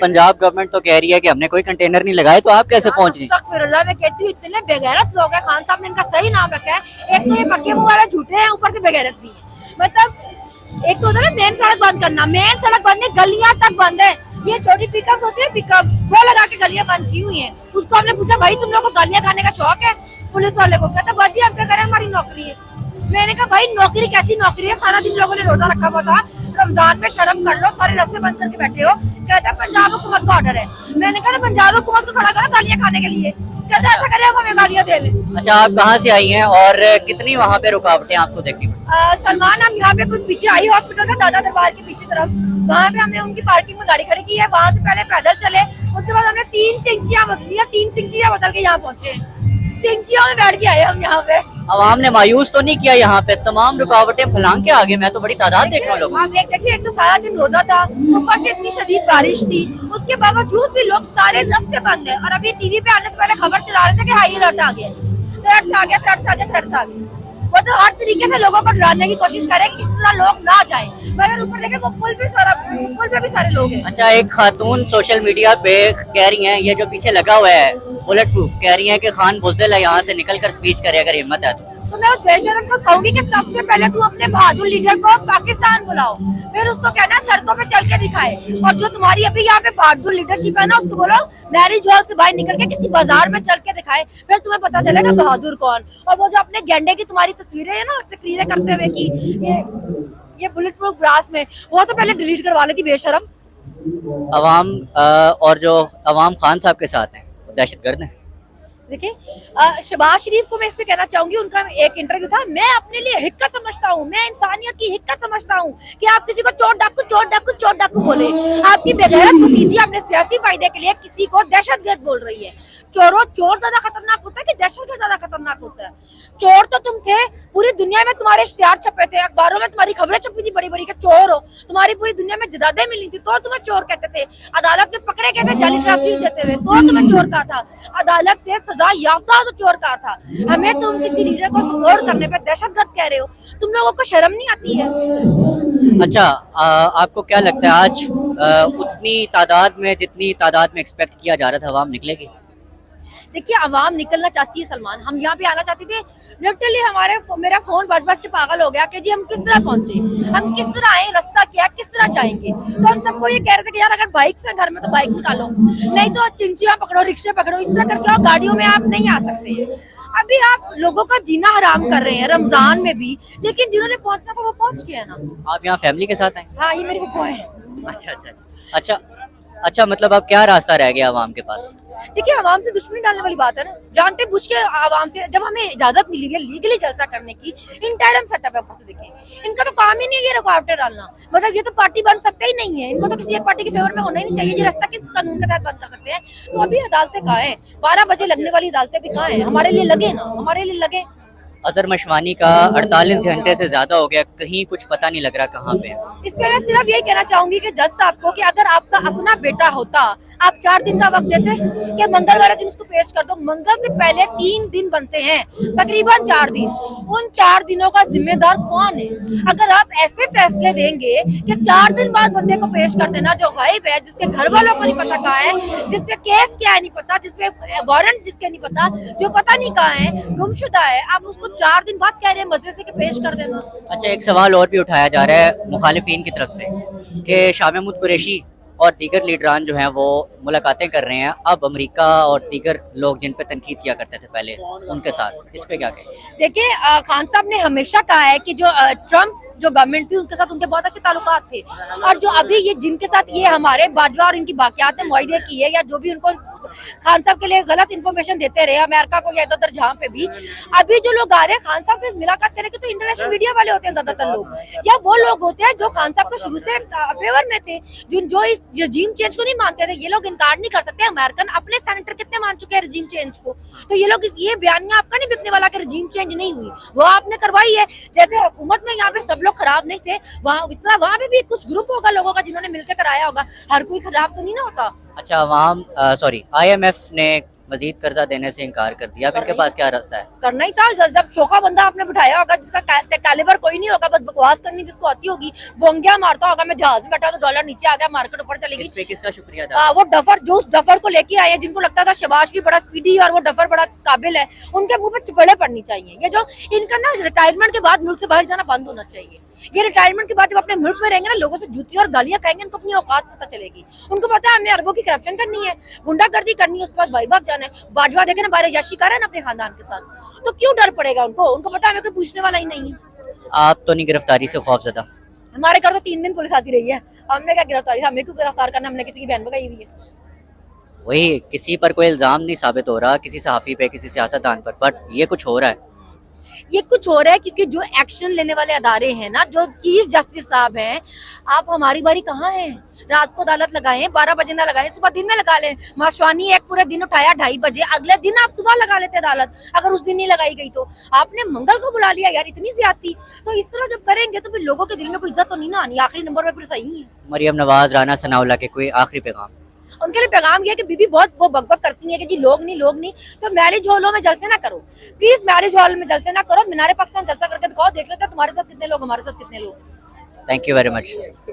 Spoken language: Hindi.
पंजाब गवर्नमेंट तो कह रही है कि हमने कोई कंटेनर नहीं लगाए, तो आप कैसे पहुंच रही? अस्तगफिरुल्लाह, मैं कहती हूँ इतने बेगैरत लोग हैं। खान साहब ने इनका सही नाम रखा है। एक तो ये पक्के मुंह वाले झूठे हैं, ऊपर से बेगैरत भी है। मतलब एक तो होता है ना मेन सड़क बंद करना, मेन सड़क बंद है, गलियां तक बंद है। ये छोटी पिकअप होती है, पिकअप वो लगा के गलियां बंद की हुई हैं। उसको हमने पूछा भाई तुम लोग को गलियां खाने का शौक है? पुलिस वाले को कहता बाजी हम क्या करें, हमारी नौकरी है। मैंने कहा भाई नौकरी कैसी नौकरी है, सारा दिन लोगों ने रोजा रखा हुआ था, रमजान में शर्म कर लो, सारे रास्ते बंद करके बैठे हो। कहता है पंजाब हुकूमत का ऑर्डर है। मैंने कहा पंजाब हुकूमत को खड़ा करो गालियां खाने के लिए। कहता है ऐसा करें हम हमें गालियां दे लें। अच्छा, आप कहाँ से आई हैं और कितनी वहाँ पे रुकावटें आपको देखनी पड़ी? सलमान, हम यहाँ पे कुछ पीछे आई हॉस्पिटल का दादा दरबार के पीछे तरफ, वहाँ पे हमने उनकी पार्किंग में गाड़ी खड़ी की है। वहाँ से पहले पैदल चले, उसके बाद हमने 3 चिंचियाँ बदल लिया, 3 चिंचियाँ बदल के यहाँ पहुँचे। चिंचियों में बैठ के आए हम यहाँ पे। आवाम ने मायूस तो नहीं किया? यहाँ पे तमाम रुकावटें फलांग के आगे, मैं तो बड़ी तादाद देख रहा हूँ लोगों। आप एक देखिए, एक तो सारा दिन रोजा था, ऊपर से इतनी शदीद बारिश थी, उसके बावजूद भी लोग सारे रास्ते बंद है। और अभी टीवी पे आने से पहले खबर चला रहे थे कि हाई अलर्ट आ गया, फ्लड्स आ गया, फ्लड्स आ गया, फ्लड्स आ गया। वो तो हर तरीके से लोगों को डराने की कोशिश करे कि किसी तरह लोग ना जाए, मगर ऊपर देखे वो पुल पे भी सारे लोग हैं। अच्छा, एक खातून सोशल मीडिया पे कह रही हैं, ये जो पीछे लगा हुआ है बुलेट प्रूफ, कह रही हैं कि खान बुज़दिल है, यहाँ से निकल कर स्पीच करे अगर हिम्मत है तो मैं उस बेशरम को कहूंगी कि सबसे पहले तू अपने बहादुर लीडर को पाकिस्तान बुलाओ, फिर उसको कहना सड़कों पे चल के दिखाए। और जो तुम्हारी अभी यहाँ पे बहादुर लीडरशिप है ना, उसको बोलो मैरिज हॉल से बाहर निकल के किसी बाजार में चल के दिखाए, फिर तुम्हें पता चलेगा बहादुर कौन। और वो जो अपने गेंडे की तुम्हारी तस्वीरें है ना, तकरीरें करते हुए की ये बुलेट प्रूफ ग्रास में, वो तो पहले डिलीट करवा लेती बेशरम। अवाम और जो अवाम खान साहब के साथ हैं वो दहशतगर्द हैं। देखिए, शहबाज शरीफ को मैं इस पे कहना चाहूंगी, उनका एक इंटरव्यू था, मैं अपने लिए हिक्कत समझता हूँ, मैं इंसानियत की हिक्कत समझता हूँ कि आप किसी को चोर डाकू बोले। आपकी बेगैरत भतीजी अपने सियासी फायदे के लिए किसी को दहशतगर्द बोल रही है। चोर ज्यादा खतरनाक होता है कि दहशतगर्द ज्यादा खतरनाक होता है? चोर तो तुम थे, पूरी दुनिया में तुम्हारे इश्तिहार छपे थे, अखबारों में तुम्हारी खबरें छपी थी बड़ी बड़ी के चोर हो, तुम्हारी पूरी दुनिया में जदादें मिली थी तो तुम्हें चोर कहते थे। अदालत में पकड़े गए थे जाली रसीद देते हुए तो तुम्हें चोर कहा था। अदालत से सजा याफ्ता तो चोर कहा था। हमें तुम किसी लीडर को सपोर्ट करने पे दहशतगर्द कह रहे हो, तुम लोगों को शर्म नहीं आती है? अच्छा, आपको क्या लगता है आज उतनी तादाद में जितनी तादाद में एक्सपेक्ट किया जा रहा था अवाम निकलेगी? देखिए, आवाम निकलना चाहती है सलमान, हम यहाँ पे आना चाहते थे लिटरली। मेरा फोन बज के पागल हो गया कि जी हम किस तरह पहुंचे, हम किस तरह आए, रास्ता क्या, किस तरह जाएंगे। तो हम सबको ये कह रहे थे कि यार अगर बाइक से घर में तो बाइक निकालो, नहीं तो चिंचियां पकड़ो, रिक्शे पकड़ो, इस तरह करके गाड़ियों में आप नहीं आ सकते हैं। अभी आप लोगों का जीना हराम कर रहे हैं रमजान में भी, लेकिन जिन्होंने पहुंचना था वो पहुंच गया ना। आप यहाँ फैमिली के साथ आए? हाँ, ये मेरी फुफा है। अच्छा, मतलब अब क्या रास्ता रह गया आवाम के पास? देखिए, आवाम से दुश्मनी डालने वाली बात है ना, जानते बुझ के आवाम से। जब हमें इजाजत मिली है लीगली जलसा करने की, इंटरम सेटअप है, ऊपर से देखिए इनका तो काम ही नहीं है ये रुकावटें डालना। मतलब ये तो पार्टी बन सकते ही नहीं है, इनको तो किसी एक पार्टी के फेवर में होना ही नहीं चाहिए। ये रास्ता किस कानून के तहत बंद कर सकते हैं? तो अभी अदालतें कहाँ है? 12 बजे लगने वाली अदालतें भी कहाँ है? हमारे लिए लगे ना, हमारे लिए लगे। अजहर मशवानी का 48 घंटे से ज्यादा हो गया, कहीं कुछ पता नहीं लग रहा कहाँ पे। इसमें मैं सिर्फ यही कहना चाहूंगी कि जज साहब को कि अगर आपका अपना बेटा होता, आप 4 दिन का वक्त देते कि मंगलवार दिन उसको पेश कर दो। मंगल से पहले 3 दिन बनते हैं, तकरीबन 4 दिन। उन 4 दिनों का जिम्मेदार कौन है? अगर आप ऐसे फैसले देंगे कि 4 दिन बाद बंदे को पेश कर देना, जो गायब है, जिसके घर वालों को नहीं पता कहाँ है, जिसपे केस क्या है नहीं पता, जिसपे वारंट जिसके नहीं पता, जो पता नहीं कहाँ है, गुमशुदा है, आप उसको 4 दिन बाद कह रहे हैं मजे से कि पेश कर देना। अच्छा, एक सवाल और भी उठाया जा रहा है मुखालिफिन की तरफ से कि शाह महमूद कुरैशी और दीगर लीडरान जो हैं वो मुलाकातें कर रहे हैं अब अमेरिका और दीगर लोग जिन पे तनकीद किया करते थे पहले, उनके साथ। इस पे क्या कहें? देखिए, खान साहब ने हमेशा कहा है कि जो ट्रम्प जो गवर्नमेंट थी उनके साथ उनके बहुत अच्छे ताल्लुकात थे, और जो अभी ये जिनके साथ ये हमारे बाजवा और इनकी बाकियात मुआहदे की है, या जो भी उनको खान साहब के लिए गलत इन्फॉर्मेशन देते रहे अमेरिका को या इधर जहाँ पे भी, अभी जो लोग आ रहे हैं खान साहब के मुलाकात करने के, तो इंटरनेशनल मीडिया वाले होते हैं ज्यादातर लोग, या वो लोग होते हैं जो खान साहब को शुरू से फेवर में थे, जो इस रजीम चेंज को नहीं मानते थे। ये लोग इनकार नहीं कर सकते, अमेरिकन अपने सेनेटर कितने मान चुके हैं रजीम चेंज को, तो ये लोग ये बयानिया आपका नहीं बिकने वाला कि रजीम चेंज नहीं हुई, वो आपने करवाई है। जैसे हुकूमत में यहाँ पे सब लोग खराब नहीं थे, वहाँ इस तरह वहाँ पे भी कुछ ग्रुप होगा लोगों का जिन्होंने मिलकर कराया होगा, हर कोई खराब तो नहीं ना होता। अच्छा, IMF ने मजीद कर्जा देने से इनकार कर दिया। अब इनके पास क्या रास्ता है? करना ही था। जब चौका बंदा आपने बिठाया होगा जिसका कैलिबर कोई नहीं होगा, बस बकवास करनी जिसको आती होगी, बोंगिया मारता होगा, मैं जहाज में बैठा तो डॉलर नीचे आ गया, मार्केट ऊपर चलेगी। इस पे किसका शुक्रिया था? वो डफर जो उस डफर को लेके आए, जिनको लगता था शहबाज शरीफ बड़ा स्पीडी और वो डफर बड़ा काबिल है, उनके मुंह पे चपेड़े पड़नी चाहिए। ये जो इनका ना रिटायरमेंट के बाद मुल्क से बाहर जाना बंद होना चाहिए। ये रिटायरमेंट के बाद जब अपने मुल्क में रहेंगे ना, लोगों से जूती और गालियां खाएंगे, इनको अपनी औकात पता चलेगी। उनको पता है हमने अरबों की करप्शन करनी है, गुंडागर्दी करनी है, उसके बाद भाई भाग जाना है। बाजवा देखे ना बारे याशी कर रहे हैं ना अपने खानदान के साथ, तो क्यों डर पड़ेगा उनको? उनको पता है हमें कोई पूछने वाला ही नहीं है। आप तो नहीं गिरफ्तारी से खौफजदा? हमारे घर तो 3 दिन पुलिस आती रही है, हमने क्या गिरफ्तारी, हमें क्यों गिरफ्तार करना? हमने किसी की बहन भगाई हुई है? वही, किसी पर कोई इल्जाम नहीं साबित हो रहा, किसी सहाफी पे, किसी सियासतदान पर, बट ये कुछ हो रहा है। ये कुछ हो रहा है क्योंकि जो एक्शन लेने वाले अदारे हैं ना, जो चीफ जस्टिस साहब हैं, आप हमारी बारी कहाँ है? रात को अदालत लगाएं, 12 बजे ना लगाएं, सुबह दिन में लगा लें। माशवानी एक पूरे दिन उठाया 2:30 बजे, अगले दिन आप सुबह लगा लेते अदालत, अगर उस दिन नहीं लगाई गई तो। आपने मंगल को बुला लिया यार, इतनी ज्यादती। तो इस तरह जब करेंगे तो फिर लोगों के दिल में कोई इज्जत तो नहीं ना आनी, आखिरी नंबर पर फिर सही है। मरियम नवाज, राना सनाउल्लाह के कोई आखिरी पैगाम? उनके लिए पैगाम ये कि बीबी बहुत वो बकबक करती है कि जी लोग नहीं, तो मैरिज हॉलों में जलसे ना करो प्लीज, मैरिज हॉल में जलसे ना करो। मीनारे पाकिस्तान जलसा करके दिखाओ, देख लेते हैं तुम्हारे साथ कितने लोग, हमारे साथ कितने लोग। Thank you very much.